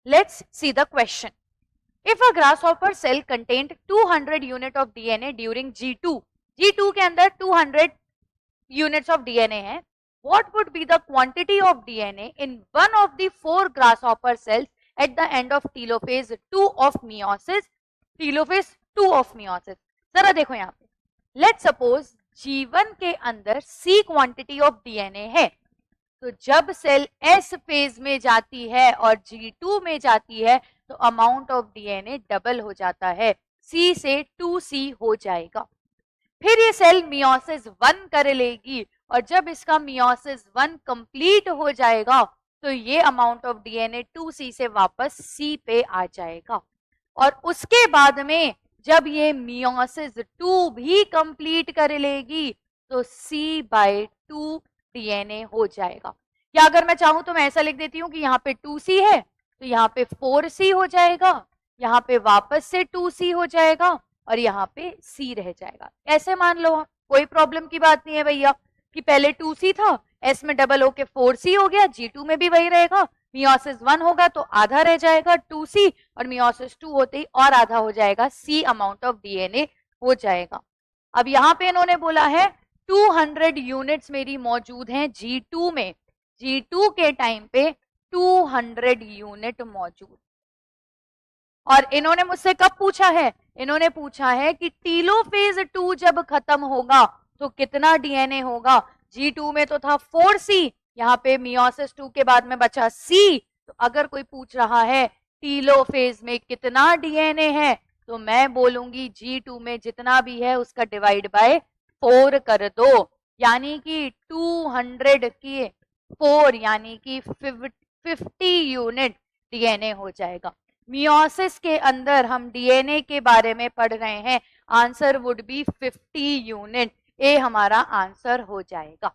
Let's see the question. If a grasshopper cell contained 200 unit of DNA during G2 के अंदर 200 units of DNA है, what would be the quantity of DNA in one of the 4 grasshopper cells at the end of telophase 2 of meiosis? telophase 2 of meiosis. जरा देखो यहाँ पे, let's suppose G1 के अंदर C quantity of DNA है, तो जब सेल S फेज में जाती है और G2 में जाती है तो अमाउंट ऑफ डीएनए डबल हो जाता है, C से 2C हो जाएगा। फिर ये सेल मियोसिस 1 कर लेगी और जब इसका मियोसिस 1 कंप्लीट हो जाएगा तो ये अमाउंट ऑफ डीएनए 2C से वापस C पे आ जाएगा। और उसके बाद में जब ये मियोसिस 2 भी कंप्लीट कर लेगी तो C/2 डीएनए हो जाएगा। या अगर मैं चाहूं तो मैं ऐसा लिख देती हूँ कि यहाँ पे 2C है तो यहाँ पे 4C हो जाएगा, यहाँ पे वापस से 2C हो जाएगा और यहाँ पे C रह जाएगा। ऐसे मान लो, कोई प्रॉब्लम की बात नहीं है भैया कि पहले 2C था, S में डबल होके 4C हो गया, G2 में भी वही रहेगा, मियोसिस 1 होगा तो आधा रह जाएगा 2C और मियोसिस 2 होते ही और आधा हो जाएगा C अमाउंट ऑफ डीएनए हो जाएगा। अब यहाँ पे इन्होंने बोला है 200 यूनिट्स मेरी मौजूद हैं G2 में, G2 के टाइम पे 200 यूनिट मौजूद। और इन्होंने मुझसे कब पूछा है, इन्होंने पूछा है कि टीलोफेज 2 जब खत्म होगा तो कितना डीएनए होगा। G2 में तो था 4C, यहाँ पे मियोसिस 2 के बाद में बचा C। तो अगर कोई पूछ रहा है टीलोफेज में कितना डीएनए है तो मैं बोलूंगी G2 में जितना भी है उसका डिवाइड बाय 4 कर दो, यानी कि 200 की 4 यानी कि 50 यूनिट डीएनए हो जाएगा। मियोसिस के अंदर हम डीएनए के बारे में पढ़ रहे हैं, आंसर वुड बी 50 यूनिट। ए हमारा आंसर हो जाएगा।